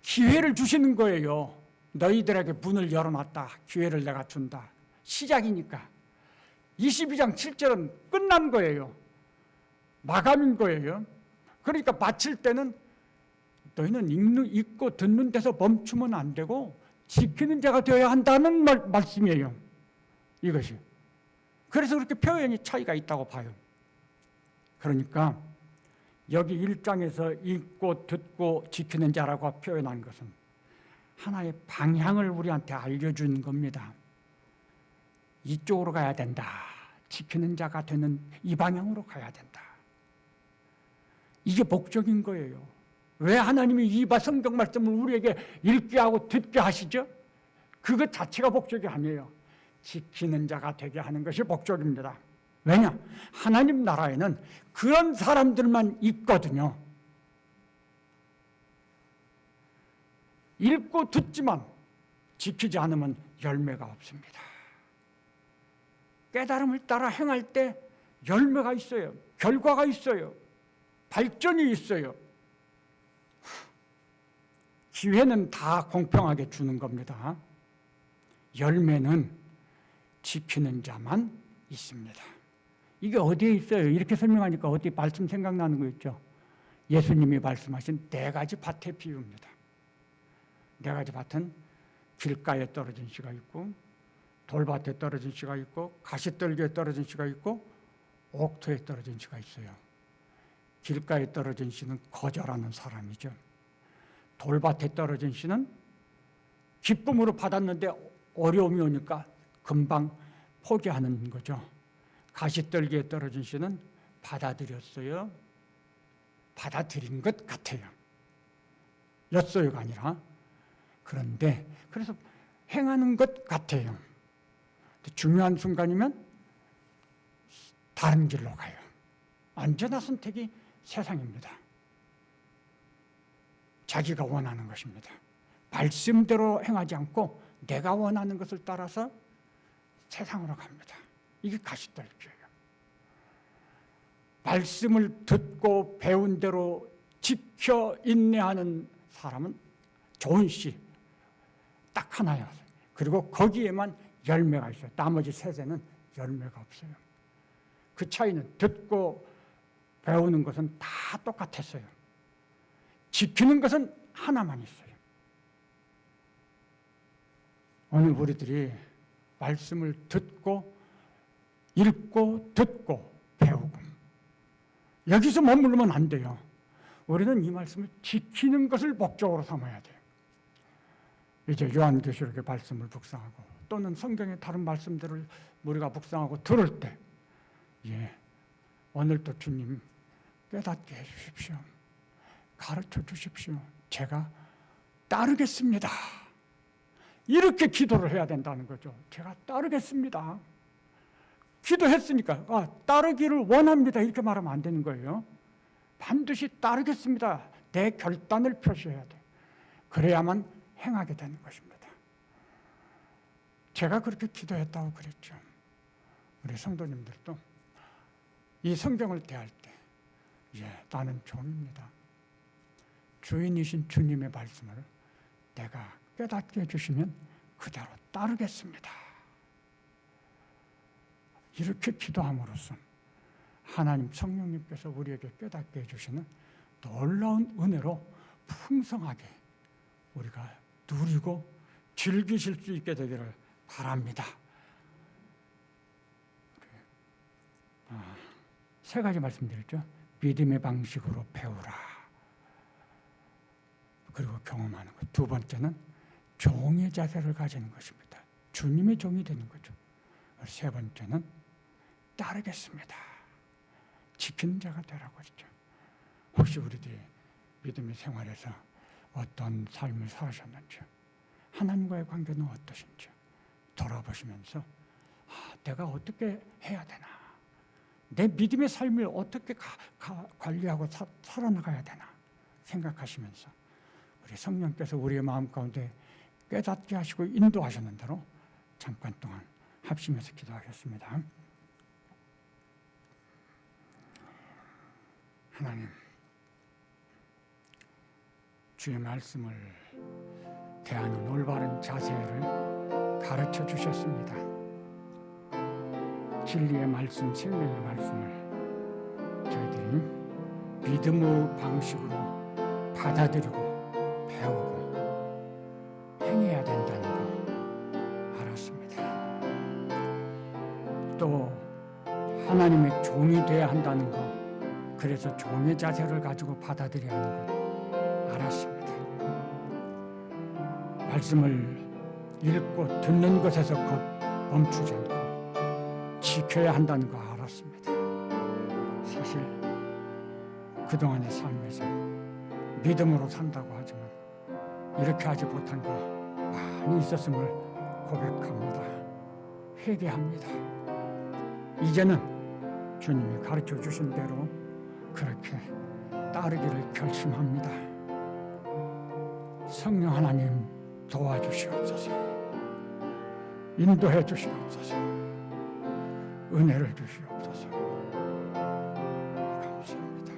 기회를 주시는 거예요. 너희들에게 문을 열어놨다. 기회를 내가 준다. 시작이니까. 22장 7절은 끝난 거예요. 마감인 거예요. 그러니까 마칠 때는 너희는 읽고 듣는 데서 멈추면 안 되고 지키는 자가 되어야 한다는 말씀이에요. 이것이. 그래서 그렇게 표현이 차이가 있다고 봐요. 그러니까 여기 1장에서 읽고 듣고 지키는 자라고 표현한 것은 하나의 방향을 우리한테 알려주는 겁니다. 이쪽으로 가야 된다. 지키는 자가 되는 이 방향으로 가야 된다. 이게 목적인 거예요. 왜 하나님이 이 성경 말씀을 우리에게 읽게 하고 듣게 하시죠? 그것 자체가 목적이 아니에요. 지키는 자가 되게 하는 것이 목적입니다. 왜냐? 하나님 나라에는 그런 사람들만 있거든요. 읽고 듣지만 지키지 않으면 열매가 없습니다. 깨달음을 따라 행할 때 열매가 있어요. 결과가 있어요. 발전이 있어요. 기회는 다 공평하게 주는 겁니다. 열매는 지키는 자만 있습니다. 이게 어디에 있어요? 이렇게 설명하니까 어디 말씀 생각나는 거 있죠? 예수님이 말씀하신 네 가지 밭의 비유입니다. 네 가지 밭은 길가에 떨어진 씨가 있고 돌밭에 떨어진 씨가 있고 가시떨기에 떨어진 씨가 있고 옥토에 떨어진 씨가 있어요. 길가에 떨어진 씨는 거절하는 사람이죠. 돌밭에 떨어진 씨는 기쁨으로 받았는데 어려움이 오니까 금방 포기하는 거죠. 가시떨기에 떨어진 씨는 받아들였어요. 받아들인 것 같아요. 였어요가 아니라. 그런데 그래서 행하는 것 같아요. 중요한 순간이면 다른 길로 가요. 언제나 선택이 세상입니다. 자기가 원하는 것입니다. 말씀대로 행하지 않고 내가 원하는 것을 따라서 세상으로 갑니다. 이게 가시떨기예요. 말씀을 듣고 배운 대로 지켜 인내하는 사람은 좋은 씨 딱 하나예요. 그리고 거기에만 열매가 있어요. 나머지 세세는 열매가 없어요. 그 차이는 듣고 배우는 것은 다 똑같았어요. 지키는 것은 하나만 있어요. 오늘 우리들이 말씀을 듣고 읽고 듣고 배우고 여기서 머물면 안 돼요. 우리는 이 말씀을 지키는 것을 목적으로 삼아야 돼요. 이제 요한계시록의 말씀을 묵상하고 또는 성경의 다른 말씀들을 우리가 묵상하고 들을 때 오늘도 주님 깨닫게 해주십시오. 가르쳐 주십시오. 제가 따르겠습니다. 이렇게 기도를 해야 된다는 거죠. 제가 따르겠습니다. 기도했으니까 따르기를 원합니다. 이렇게 말하면 안 되는 거예요. 반드시 따르겠습니다. 내 결단을 표시해야 돼. 그래야만 행하게 되는 것입니다. 제가 그렇게 기도했다고 그랬죠. 우리 성도님들도 이 성경을 대할 때 나는 종입니다. 주인이신 주님의 말씀을 내가 깨닫게 해주시면 그대로 따르겠습니다. 이렇게 기도함으로써 하나님 성령님께서 우리에게 깨닫게 해주시는 놀라운 은혜로 풍성하게 우리가 누리고 즐기실 수 있게 되기를 바랍니다. 세 가지 말씀드렸죠. 믿음의 방식으로 배우라. 그리고 경험하는 것. 두 번째는 종의 자세를 가지는 것입니다. 주님의 종이 되는 거죠. 세 번째는 따르겠습니다. 지키는 자가 되라고 했죠. 혹시 우리들이 믿음의 생활에서 어떤 삶을 살으셨는지, 하나님과의 관계는 어떠신지 돌아보시면서 내가 어떻게 해야 되나, 내 믿음의 삶을 어떻게 관리하고 살아나가야 되나 생각하시면서 우리 성령께서 우리의 마음 가운데 깨닫게 하시고 인도하시는 대로 잠깐 동안 합심해서 기도하겠습니다. 하나님, 주의 말씀을 대하는 올바른 자세를 가르쳐 주셨습니다. 진리의 말씀, 생명의 말씀을 저희들이 믿음의 방식으로 받아들이고 배우고 행해야 된다는 거 알았습니다. 또 하나님의 종이 되어야 한다는 것, 그래서 종의 자세를 가지고 받아들여야 하는 것 알았습니다. 말씀을 읽고 듣는 것에서 곧 멈추지 않고 지켜야 한다는 거 알았습니다. 사실 그동안의 삶에서 믿음으로 산다고 하지만 이렇게 하지 못한 거 많이 있었음을 고백합니다. 회개합니다. 이제는 주님이 가르쳐 주신 대로 그렇게 따르기를 결심합니다. 성령 하나님 도와주시옵소서. 인도해 주시옵소서. 은혜를 주시옵소서. 감사합니다.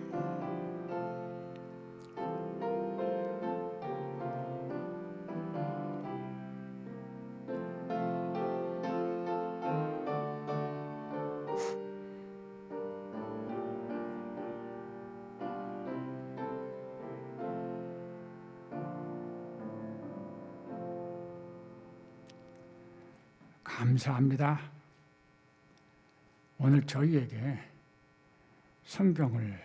감사합니다. 오늘 저희에게 성경을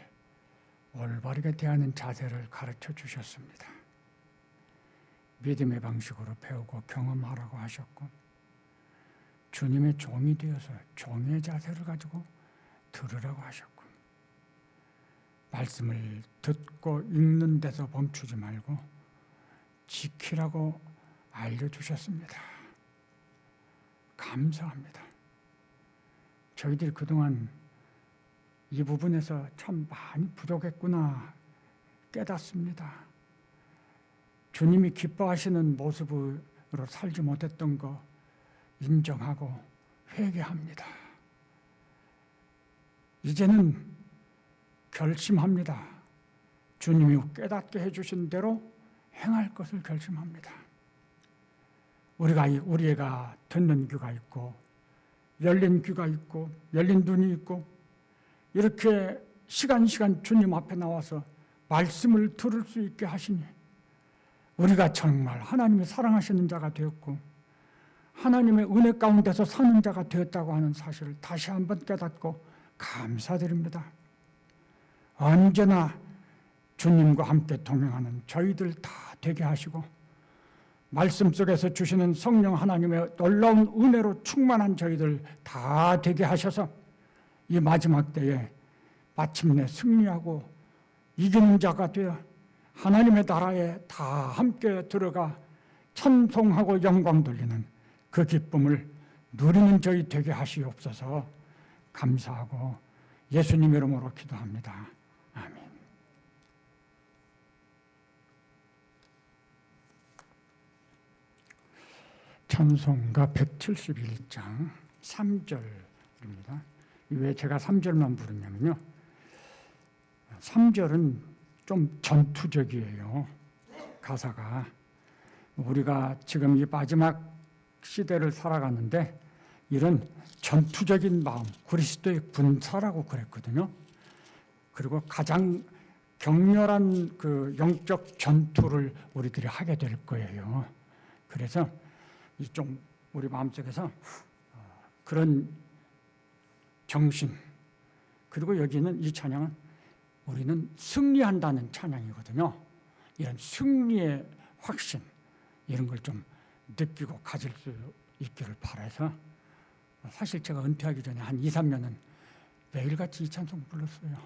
올바르게 대하는 자세를 가르쳐 주셨습니다. 믿음의 방식으로 배우고 경험하라고 하셨고, 주님의 종이 되어서 종의 자세를 가지고 들으라고 하셨고, 말씀을 듣고 읽는 데서 멈추지 말고 지키라고 알려주셨습니다. 감사합니다. 저희들이 그동안 이 부분에서 참 많이 부족했구나 깨닫습니다. 주님이 기뻐하시는 모습으로 살지 못했던 거 인정하고 회개합니다. 이제는 결심합니다. 주님이 깨닫게 해주신 대로 행할 것을 결심합니다. 우리 애가 듣는 귀가 있고 열린 귀가 있고 열린 눈이 있고 이렇게 시간 주님 앞에 나와서 말씀을 들을 수 있게 하시니 우리가 정말 하나님이 사랑하시는 자가 되었고 하나님의 은혜 가운데서 사는 자가 되었다고 하는 사실을 다시 한번 깨닫고 감사드립니다. 언제나 주님과 함께 동행하는 저희들 다 되게 하시고 말씀 속에서 주시는 성령 하나님의 놀라운 은혜로 충만한 저희들 다 되게 하셔서 이 마지막 때에 마침내 승리하고 이기는 자가 되어 하나님의 나라에 다 함께 들어가 찬송하고 영광 돌리는 그 기쁨을 누리는 저희 되게 하시옵소서. 감사하고 예수님 이름으로 기도합니다. 아멘. 찬송가 171장 3절입니다. 왜 제가 3절만 부르냐면요, 3절은 좀 전투적이에요. 가사가 우리가 지금 이 마지막 시대를 살아가는데 이런 전투적인 마음, 그리스도의 군사라고 그랬거든요. 그리고 가장 격렬한 그 영적 전투를 우리들이 하게 될 거예요. 그래서 이 좀 우리 마음속에서 그런 정신, 그리고 여기는 이 찬양은 우리는 승리한다는 찬양이거든요. 이런 승리의 확신, 이런 걸 좀 느끼고 가질 수 있기를 바라서, 사실 제가 은퇴하기 전에 한 2, 3년은 매일같이 이 찬송 불렀어요.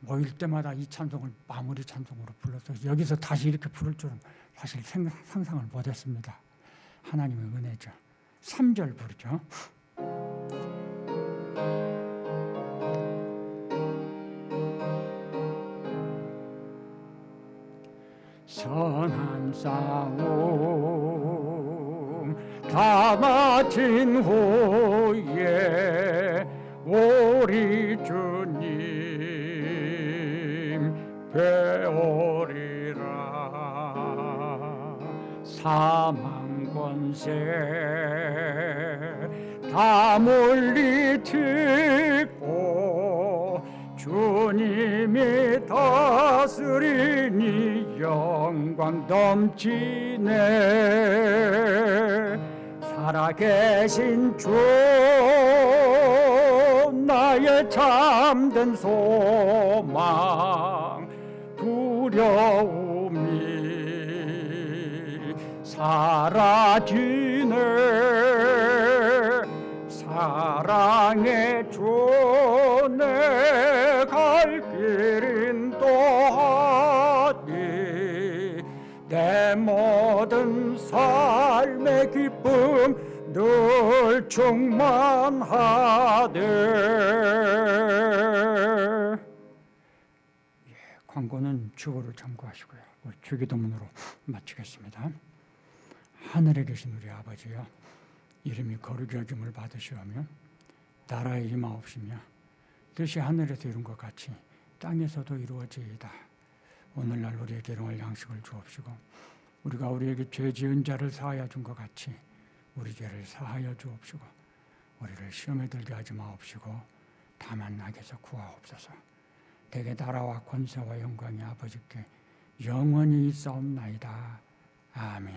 모일 때마다 이 찬송을 마무리 찬송으로 불렀어요. 여기서 다시 이렇게 부를 줄은 사실 상상을 못했습니다. 하나님의 은혜죠. 3절 부르죠. 선한 싸움 다 마친 후에 우리 주님 배우리라. 사망 권세 다 물리치고 주님이 다스리니 영광 넘치네. 살아계신 주 나의 참된 소망, 두려움이 사라지네. 사랑의 주 내 갈 길 인도하니 내 모든 삶의 기쁨 늘 충만하네. 광고는 주보를 참고하시고요. 우리 주기도문으로 마치겠습니다. 하늘에 계신 우리 아버지여, 이름이 거룩히 여김을 받으시오며 나라의 임하옵시며 뜻이 하늘에서 이룬 것 같이 땅에서도 이루어지이다. 오늘날 우리에게 일용할 양식을 주옵시고 우리가 우리에게 죄 지은 자를 사하여 준 것 같이 우리 죄를 사하여 주옵시고 우리를 시험에 들게 하지 마옵시고 다만 악에서 구하옵소서. 대개 나라와 권세와 영광이 아버지께 영원히 있사옵나이다. 아멘.